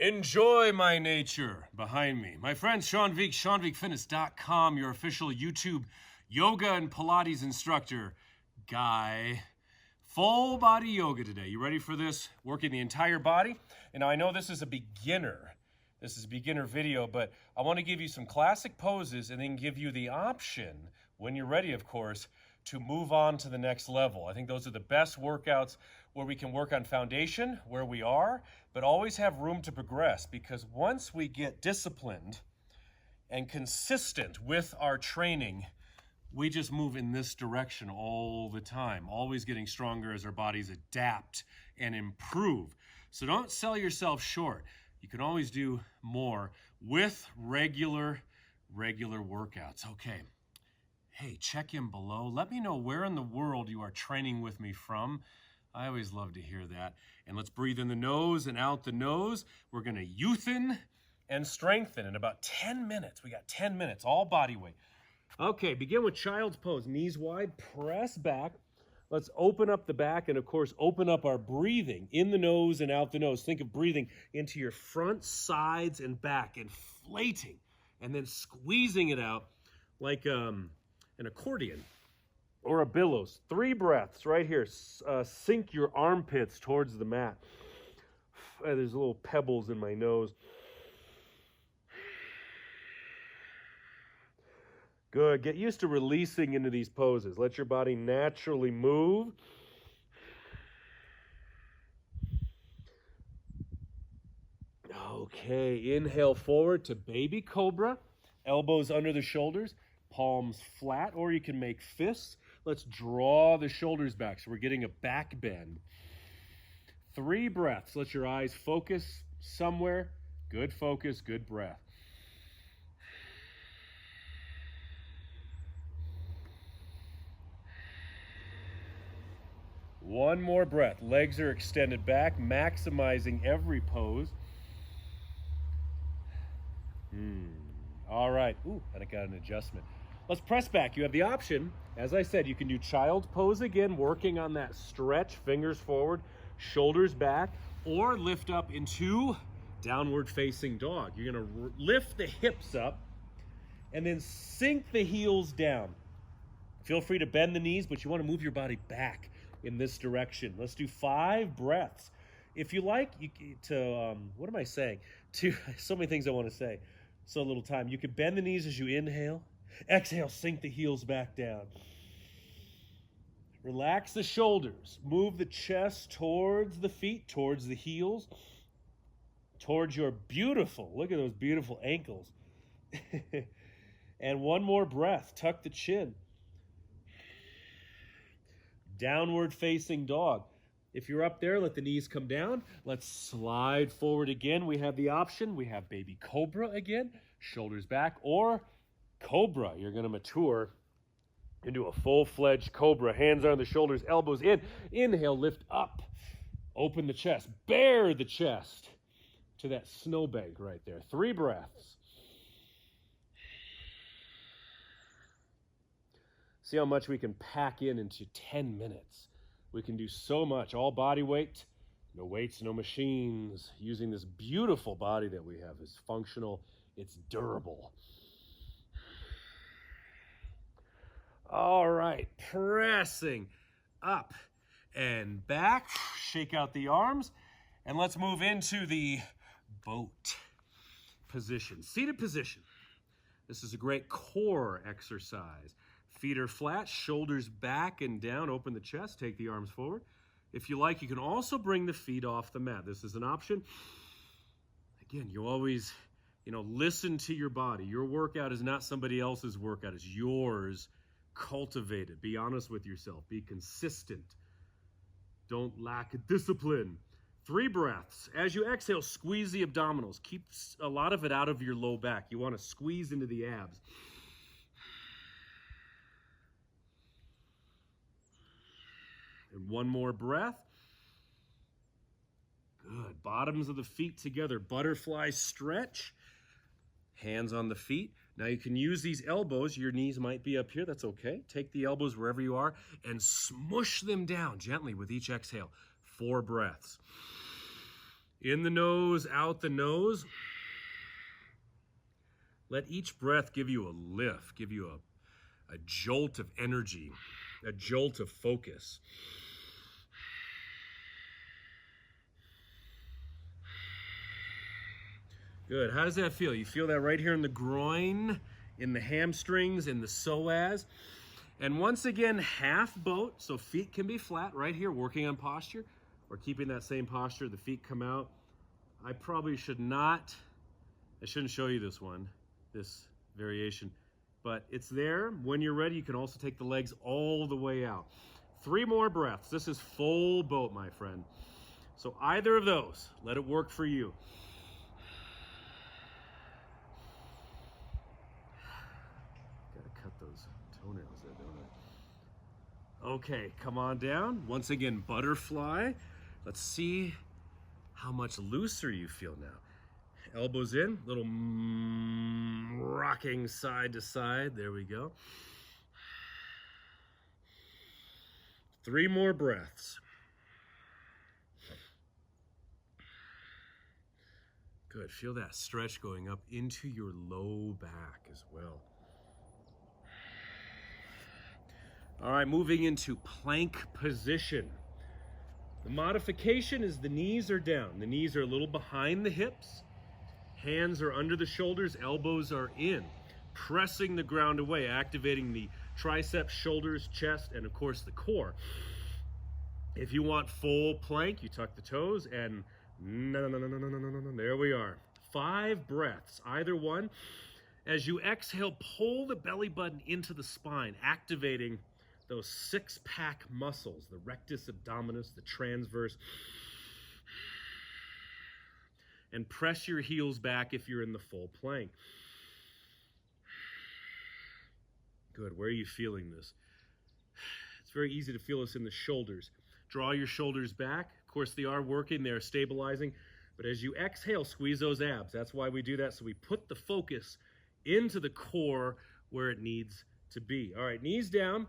Enjoy my nature behind me. My friend Sean Vigue, SeanVigueFitness.com, your official YouTube yoga and Pilates instructor guy. Full body yoga today. You ready for this? Working the entire body. And now I know this is a beginner. This is a beginner video, but I want to give you some classic poses and then give you the option, when you're ready, of course, to move on to the next level. I think those are the best workouts where we can work on foundation, where we are, but always have room to progress, because once we get disciplined and consistent with our training, we just move in this direction all the time, always getting stronger as our bodies adapt and improve. So don't sell yourself short. You can always do more with regular workouts. Okay. Hey, check in below. Let me know where in the world you are training with me from. I always love to hear that. And let's breathe in the nose and out the nose. We're going to youthen and strengthen in about 10 minutes. We got 10 minutes, all body weight. Okay, begin with child's pose. Knees wide, press back. Let's open up the back and, of course, open up our breathing in the nose and out the nose. Think of breathing into your front, sides, and back, inflating, and then squeezing it out like an accordion or a billows. 3 breaths right here. Sink your armpits towards the mat. There's little pebbles in my nose. Good. Get used to releasing into these poses. Let your body naturally move. Okay, inhale forward to baby cobra. Elbows under the shoulders, palms flat, or you can make fists. Let's draw the shoulders back so we're getting a back bend. 3 breaths. Let your eyes focus somewhere. Good focus, good breath. One more breath. Legs are extended back, maximizing every pose. All right. Ooh, and I got an adjustment. Let's press back. You have the option. As I said, you can do child pose again, working on that stretch, fingers forward, shoulders back, or lift up into downward facing dog. You're going to lift the hips up and then sink the heels down. Feel free to bend the knees, but you want to move your body back in this direction. Let's do 5 breaths. If you like, what am I saying? So many things I want to say. So little time. You can bend the knees as you inhale. Exhale, sink the heels back down. Relax the shoulders. Move the chest towards the feet, towards the heels, towards your beautiful, look at those beautiful ankles. And one more breath. Tuck the chin. Downward facing dog. If you're up there, let the knees come down. Let's slide forward again. We have the option. We have baby cobra again, shoulders back, or cobra. You're going to mature into a full-fledged cobra. Hands on the shoulders, elbows in. Inhale, lift up. Open the chest. Bare the chest to that snowbank right there. 3 breaths. See how much we can pack into 10 minutes. We can do so much, all body weight, no weights, no machines, using this beautiful body that we have. It's functional, it's durable. All right, pressing up and back. Shake out the arms, and let's move into the boat position, seated position. This is a great core exercise. Feet are flat, shoulders back and down. Open the chest, take the arms forward. If you like, you can also bring the feet off the mat. This is an option. Again, you always, listen to your body. Your workout is not somebody else's workout. It's yours. Cultivate it. Be honest with yourself. Be consistent. Don't lack discipline. 3 breaths. As you exhale, squeeze the abdominals. Keep a lot of it out of your low back. You want to squeeze into the abs. And one more breath. Good. Bottoms of the feet together. Butterfly stretch. Hands on the feet. Now you can use these elbows. Your knees might be up here. That's okay. Take the elbows wherever you are and smush them down gently with each exhale. 4 breaths. In the nose, out the nose. Let each breath give you a lift, give you a jolt of energy, a jolt of focus. Good. How does that feel? You feel that right here in the groin, in the hamstrings, in the psoas. And once again, half boat, so feet can be flat right here, working on posture, or keeping that same posture, the feet come out. I shouldn't show you this one, this variation, but it's there. When you're ready, you can also take the legs all the way out. 3 more breaths. This is full boat, my friend. So either of those, let it work for you. Gotta cut those toenails there, don't I? Okay, come on down. Once again, butterfly. Let's see how much looser you feel now. Elbows in, little rocking side to side. There we go. 3 more breaths. Good. Feel that stretch going up into your low back as well. All right, moving into plank position. The modification is the knees are down. The knees are a little behind the hips. Hands are under the shoulders, elbows are in. Pressing the ground away, activating the triceps, shoulders, chest, and of course the core. If you want full plank, you tuck the toes and no. There we are. 5 breaths, either one. As you exhale, pull the belly button into the spine, activating those 6-pack muscles, the rectus abdominis, the transverse. And press your heels back if you're in the full plank. Good. Where are you feeling this? It's very easy to feel this in the shoulders. Draw your shoulders back. Of course, they are working. They're stabilizing. But as you exhale, squeeze those abs. That's why we do that. So we put the focus into the core where it needs to be. All right, knees down.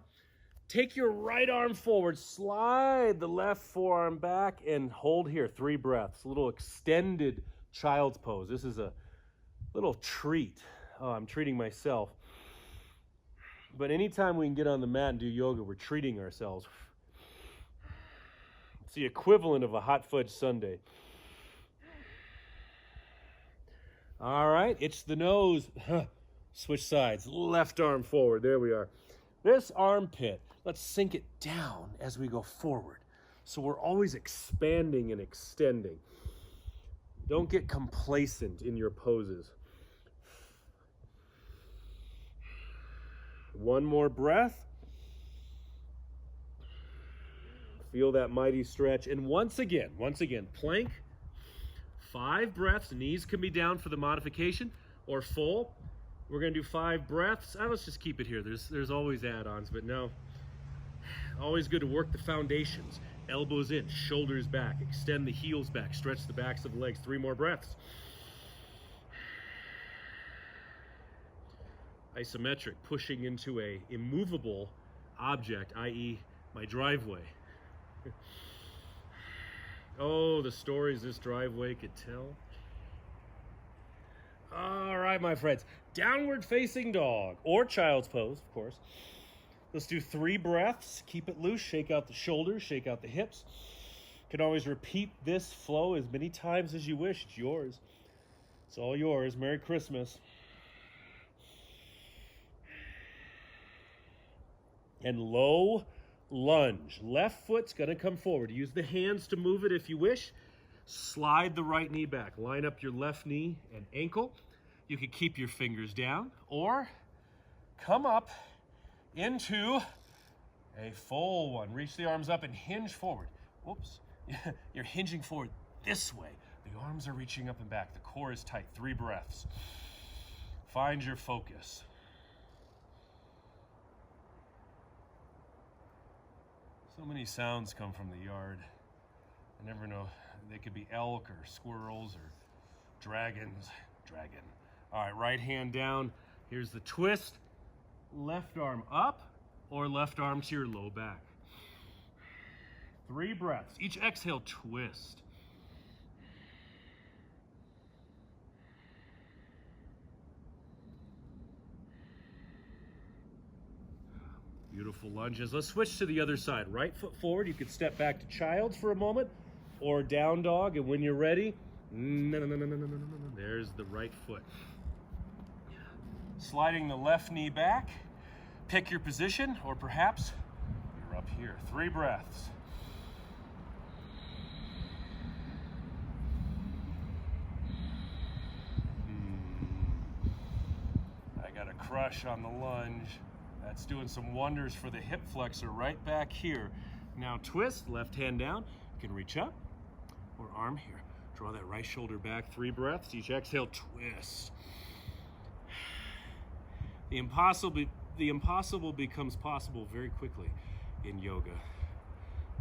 Take your right arm forward. Slide the left forearm back and hold here. 3 breaths. A little extended child's pose. This is a little treat. Oh, I'm treating myself. But anytime we can get on the mat and do yoga, we're treating ourselves. It's the equivalent of a hot fudge sundae. All right, it's the nose. Switch sides. Left arm forward. There we are. This armpit, let's sink it down as we go forward. So we're always expanding and extending. Don't get complacent in your poses. 1 more breath. Feel that mighty stretch. And once again, plank. 5 breaths. Knees can be down for the modification or full. We're going to do 5 breaths. Let's just keep it here. There's always add-ons, but no. Always good to work the foundations. Elbows in, shoulders back. Extend the heels back. Stretch the backs of the legs. 3 more breaths. Isometric, pushing into a immovable object, i.e. my driveway. Oh, the stories this driveway could tell. All right, my friends. Downward facing dog, or child's pose, of course. Let's do 3 breaths. Keep it loose. Shake out the shoulders. Shake out the hips. You can always repeat this flow as many times as you wish. It's yours. It's all yours. Merry Christmas. And low lunge. Left foot's going to come forward. Use the hands to move it if you wish. Slide the right knee back. Line up your left knee and ankle. You can keep your fingers down or come up into a full one. Reach the arms up and hinge forward. Whoops. You're hinging forward this way. The arms are reaching up and back. The core is tight. 3 breaths. Find your focus. So many sounds come from the yard. I never know. They could be elk or squirrels or dragons. Dragon. All right, right hand down. Here's the twist. Left arm up or left arm to your low back. 3 breaths. Each exhale, twist. Beautiful lunges. Let's switch to the other side. Right foot forward. You could step back to child's for a moment or down dog. And when you're ready, there's the right foot. Sliding the left knee back. Pick your position, or perhaps you're up here. 3 breaths. I got a crush on the lunge. That's doing some wonders for the hip flexor right back here. Now twist, left hand down. You can reach up or arm here. Draw that right shoulder back. 3 breaths. Each exhale, twist. The impossible becomes possible very quickly in yoga.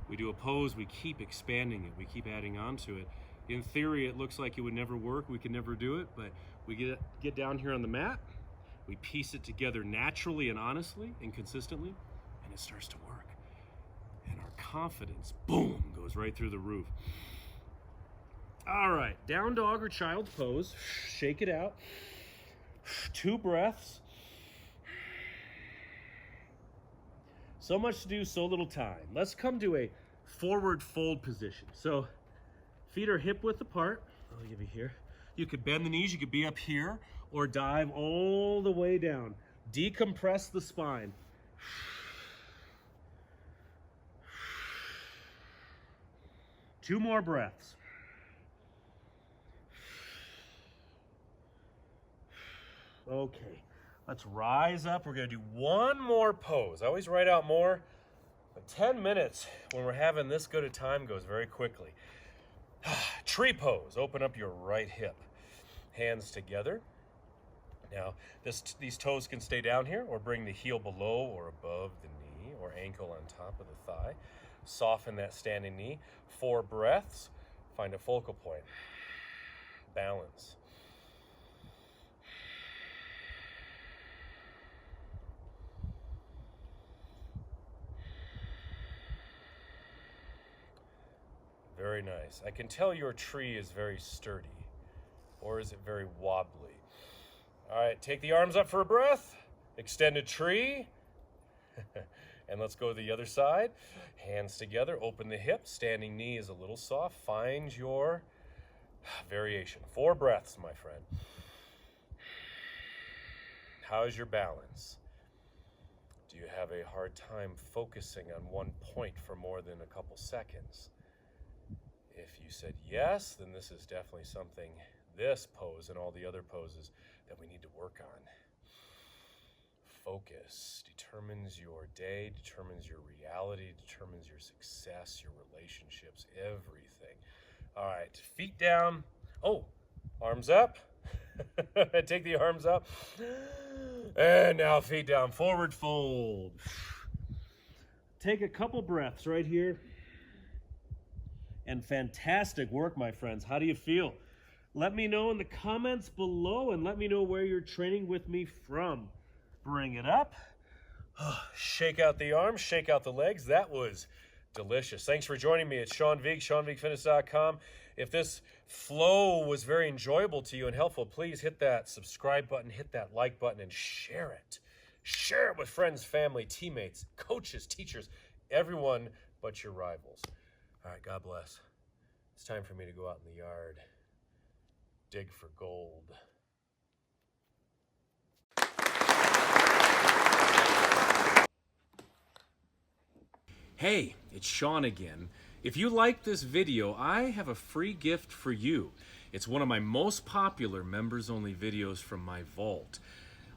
We do a pose, we keep expanding it, we keep adding on to it. In theory, it looks like it would never work, we could never do it, but we get down here on the mat, we piece it together naturally and honestly and consistently, and it starts to work. And our confidence, boom, goes right through the roof. All right, down dog or child's pose, shake it out. 2 breaths. So much to do, so little time. Let's come to a forward fold position. So feet are hip width apart. I'll give you here. You could bend the knees, you could be up here, or dive all the way down. Decompress the spine. Two more breaths. Okay. Let's rise up. We're going to do one more pose. I always write out more, but 10 minutes when we're having this good a time goes very quickly. Tree pose. Open up your right hip. Hands together. Now, these toes can stay down here or bring the heel below or above the knee or ankle on top of the thigh. Soften that standing knee. 4 breaths. Find a focal point. Balance. Very nice. I can tell your tree is very sturdy, or is it very wobbly? All right, take the arms up for a breath. Extended tree. And let's go to the other side. Hands together, open the hips. Standing knee is a little soft. Find your variation. 4 breaths, my friend. How's your balance? Do you have a hard time focusing on one point for more than a couple seconds? If you said yes, then this is definitely something, this pose and all the other poses, that we need to work on. Focus determines your day, determines your reality, determines your success, your relationships, everything. All right, feet down. Oh, arms up. Take the arms up. And now feet down, forward fold. Take a couple breaths right here. And fantastic work, my friends. How do you feel? Let me know in the comments below and let me know where you're training with me from. Bring it up. Shake out the arms, shake out the legs. That was delicious. Thanks for joining me. It's Sean Vigue, SeanVigueFitness.com. If this flow was very enjoyable to you and helpful, please hit that subscribe button, hit that like button, and share it. Share it with friends, family, teammates, coaches, teachers, everyone but your rivals. All right, God bless. It's time for me to go out in the yard, dig for gold. Hey, it's Sean again. If you like this video, I have a free gift for you. It's one of my most popular members-only videos from my vault.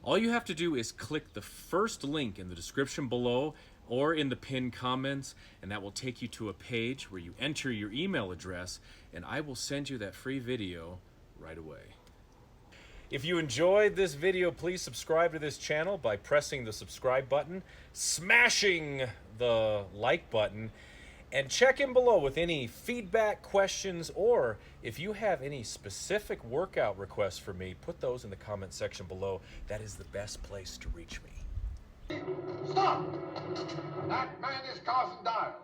All you have to do is click the first link in the description below or in the pinned comments, and that will take you to a page where you enter your email address, and I will send you that free video right away. If you enjoyed this video, please subscribe to this channel by pressing the subscribe button, smashing the like button, and check in below with any feedback, questions, or if you have any specific workout requests for me, put those in the comment section below. That is the best place to reach me. Stop! That man is causing dire.